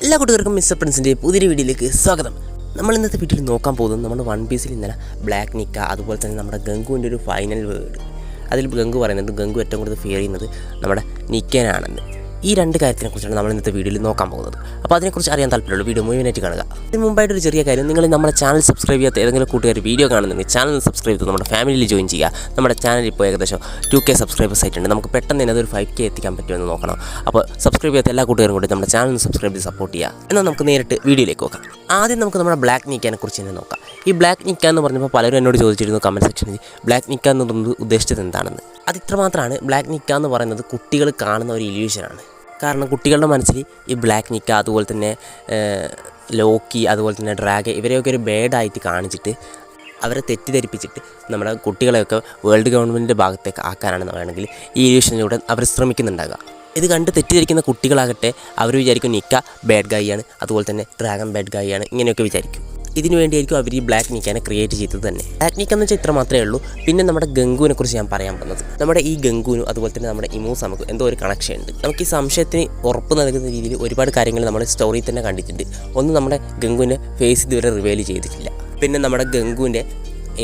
എല്ലാ കൂട്ടുകാർക്കും മിസ്റ്റർ പ്രിൻസിൻ്റെ പുതിയൊരു വീഡിയോയിലേക്ക് സ്വാഗതം. നമ്മൾ ഇന്നത്തെ വീഡിയോയിൽ നോക്കാൻ പോകുന്നത് നമ്മുടെ വൺ പീസിൽ ഇന്നലെ ബ്ലാക്ക് നിക്ക, അതുപോലെ തന്നെ നമ്മുടെ ഗംഗുവിൻ്റെ ഒരു ഫൈനൽ വേർഡ്. അതിൽ ഗംഗു പറയുന്നത് ഗംഗു ഏറ്റവും കൂടുതൽ ഫിയർ ചെയ്യുന്നത് നമ്മുടെ നിക്കനാണെന്ന്. ഈ രണ്ട് കാര്യത്തിനെക്കുറിച്ചാണ് നമ്മൾ ഇന്നത്തെ വീഡിയോയിൽ നോക്കാൻ പോകുന്നത്. അപ്പോൾ അതിനെക്കുറിച്ച് അറിയാൻ താല്പര്യമുള്ള വീഡിയോ മുഴുവനായിട്ട് കാണുക. ഇതിന് മുമ്പായിട്ടൊരു ചെറിയ കാര്യം, നിങ്ങൾ നമ്മുടെ ചാനൽ സബ്സ്ക്രൈബ് ചെയ്യാത്ത ഏതെങ്കിലും കൂട്ടുകാർ വീഡിയോ കാണുന്നുണ്ടെങ്കിൽ ചാനൽ സബ്സ്ക്രൈബ് ചെയ്ത് നമ്മുടെ ഫാമിലിയിൽ ജോയിൻ ചെയ്യുക. നമ്മുടെ ചാനൽ ഇപ്പോൾ ഏകദേശം 2K സബ്സ്ക്രൈബേഴ്സ് ആയിട്ടുണ്ട്. നമുക്ക് പെട്ടെന്ന് തന്നെ അതൊരു 5K എത്തിക്കാൻ പറ്റുമെന്ന് നോക്കണം. അപ്പോൾ സബ്സ്ക്രൈബ് ചെയ്യാത്ത എല്ലാ കൂട്ടുകാരും കൂടി നമ്മുടെ ചാനൽ സബ്സ്ക്രൈബ് ചെയ്ത് സപ്പോർട്ട് ചെയ്യുക. എന്നാൽ നമുക്ക് നേരിട്ട് വീഡിയോയിലേക്ക് നോക്കാം. ആദ്യം നമുക്ക് നമ്മുടെ ബ്ലാക്ക് നിക്കനെ കുറിച്ച് തന്നെ നോക്കാം. ഈ ബ്ലാക്ക് നിക്ക എന്ന് പറഞ്ഞപ്പോൾ പലരും എന്നോട് ചോദിച്ചിരുന്നു കമൻറ്റ് സെക്ഷനിൽ, ബ്ലാക്ക് നിക്ക എന്ന് പറയുന്നത് ഉദ്ദേശിച്ചത് എന്താണെന്ന്. അത് ഇത്രമാത്രമാണ്. ബ്ലാക്ക് നിക്ക എന്ന് പറയുന്നത് കുട്ടികൾ കാണുന്ന ഒരു ഇല്യൂഷനാണ്. കാരണം കുട്ടികളുടെ മനസ്സിൽ ഈ ബ്ലാക്ക് നിക്ക, അതുപോലെ തന്നെ ലോക്കി, അതുപോലെ തന്നെ ഡ്രാഗൺ, ഇവരെയൊക്കെ ഒരു ബേഡായിട്ട് കാണിച്ചിട്ട് അവരെ തെറ്റിദ്ധരിപ്പിച്ചിട്ട് നമ്മുടെ കുട്ടികളെയൊക്കെ വേൾഡ് ഗവൺമെൻറ്റിൻ്റെ ഭാഗത്തേക്ക് ആക്കാനാണെന്ന് വേണമെങ്കിൽ ഈ ഇല്യൂഷനിലൂടെ അവർ ശ്രമിക്കുന്നുണ്ടാകുക. ഇത് കണ്ട് തെറ്റിദ്ധരിക്കുന്ന കുട്ടികളാകട്ടെ അവർ വിചാരിക്കും നിക്ക ബാഡ് ഗായിയാണ്, അതുപോലെ തന്നെ ഡ്രാഗൺ ബാഡ് ഗായിയാണ്, ഇങ്ങനെയൊക്കെ വിചാരിക്കും. ഇതിനു വേണ്ടിയായിരിക്കും അവർ ഈ ബ്ലാക്ക് നിക്കനെ ക്രിയേറ്റ് ചെയ്തത് തന്നെ. ബ്ലാക്ക് നിക്ക എന്ന് വെച്ചാൽ ഇത്ര മാത്രമേ ഉള്ളൂ. പിന്നെ നമ്മുടെ ഗംഗുവിനെ കുറിച്ച് ഞാൻ പറയാൻ പോകുന്നത്, നമ്മുടെ ഈ ഗംഗുവിനും അതുപോലെ തന്നെ നമ്മുടെ ഇമൂസാമയ്ക്കും എന്തോ ഒരു കണക്ഷൻ ഉണ്ട്. നമുക്ക് ഈ സംശയത്തിന് ഉറപ്പ് നൽകുന്ന രീതിയിൽ ഒരുപാട് കാര്യങ്ങൾ നമ്മുടെ സ്റ്റോറിയിൽ തന്നെ കണ്ടിട്ടുണ്ട്. ഒന്ന്, നമ്മുടെ ഗംഗുവിൻ്റെ ഫേസ് ഇതുവരെ റിവീൽ ചെയ്തിട്ടില്ല. പിന്നെ നമ്മുടെ ഗംഗുവിൻ്റെ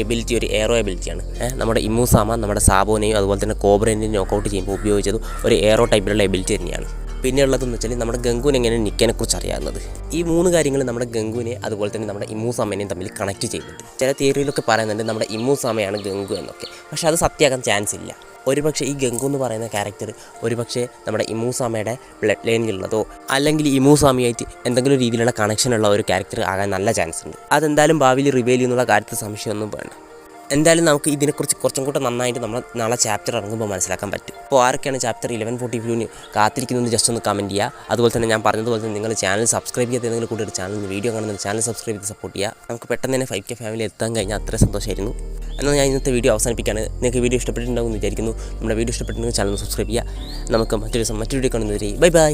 എബിലിറ്റി ഒരു എയറോ എബിലിറ്റിയാണ്. നമ്മുടെ ഇമൂസാമ നമ്മുടെ സാബോനെയും അതുപോലെ തന്നെ കോബ്രേനെയും നോക്കൗട്ട് ചെയ്യുമ്പോൾ ഉപയോഗിച്ചത് ഒരു എയറോ ടൈപ്പിലുള്ള എബിലിറ്റി തന്നെയാണ്. പിന്നെ ഉള്ളതെന്ന് വെച്ചാൽ നമ്മുടെ ഗംഗുവിനെ എങ്ങനെ നിക്കനെക്കുറിച്ച് അറിയാവുന്നത്. ഈ മൂന്ന് കാര്യങ്ങൾ നമ്മുടെ ഗംഗുവിനെ അതുപോലെ തന്നെ നമ്മുടെ ഇമൂസാമേനെയും തമ്മിൽ കണക്ട് ചെയ്യുന്നുണ്ട്. ചില തിയറിയിലൊക്കെ പറയുന്നുണ്ട് നമ്മുടെ ഇമൂസാമയാണ് ഗംഗു എന്നൊക്കെ. പക്ഷേ അത് സത്യമാകാൻ ചാൻസ് ഇല്ല. ഒരുപക്ഷെ ഈ ഗംഗു എന്ന് പറയുന്ന ക്യാരക്ടർ ഒരുപക്ഷെ നമ്മുടെ ഇമൂസാമയുടെ ബ്ലഡ് ലൈനിലുള്ളതോ അല്ലെങ്കിൽ ഇമൂസാമയായിട്ട് എന്തെങ്കിലും രീതിയിലുള്ള കണക്ഷനുള്ള ഒരു ക്യാരക്ടർ ആകാൻ നല്ല ചാൻസ് ഉണ്ട്. അതെന്തായാലും ഭാവിയിൽ റിവീൽ ചെയ്യുന്നുള്ള കാര്യത്തിൽ സംശയമൊന്നും വേണ്ട. എന്തായാലും നമുക്ക് ഇതിനെക്കുറിച്ച് കുറച്ചും കൂടെ നന്നായിട്ട് നമ്മൾ നാളെ ചാപ്റ്റർ ഇറങ്ങുമ്പോൾ മനസ്സിലാക്കാൻ പറ്റും. അപ്പോൾ ആരൊക്കെയാണ് ചാപ്റ്റർ 1142 കാത്തിരിക്കുന്നത് ജസ്റ്റ് ഒന്ന് കമൻറ്റ് ചെയ്യുക. അതുപോലെ തന്നെ ഞാൻ പറഞ്ഞതുപോലെ തന്നെ നിങ്ങൾ ചാനൽ സബ്സ്ക്രൈബ് ചെയ്യാത്ത ഏതെങ്കിലും കൂടെ ചാനൽ വീഡിയോ കാണുന്ന ചാനൽ സബ്സ്ക്രൈബ് ചെയ്ത് സപ്പോർട്ട് ചെയ്യുക. നമുക്ക് പെട്ടെന്ന് തന്നെ 5K ഫാമിലി എത്താൻ കഴിഞ്ഞാൽ അത്ര സന്തോഷമായിരുന്നു. എന്നാൽ ഞാൻ ഇന്നത്തെ വീഡിയോ അവസാനിപ്പിക്കുകയാണ്. നിങ്ങൾക്ക് വീഡിയോ ഇഷ്ടപ്പെട്ടിട്ടുണ്ടാകുമെന്ന് വിചാരിക്കുന്നു. നമ്മുടെ വീഡിയോ ഇഷ്ടപ്പെട്ടിട്ടുണ്ടെങ്കിൽ ചാനൽ സബ്സ്ക്രൈബ് ചെയ്യുക. നമുക്ക് മറ്റൊരു വീഡിയോ കാണുന്നവരെ ബൈ ബൈ.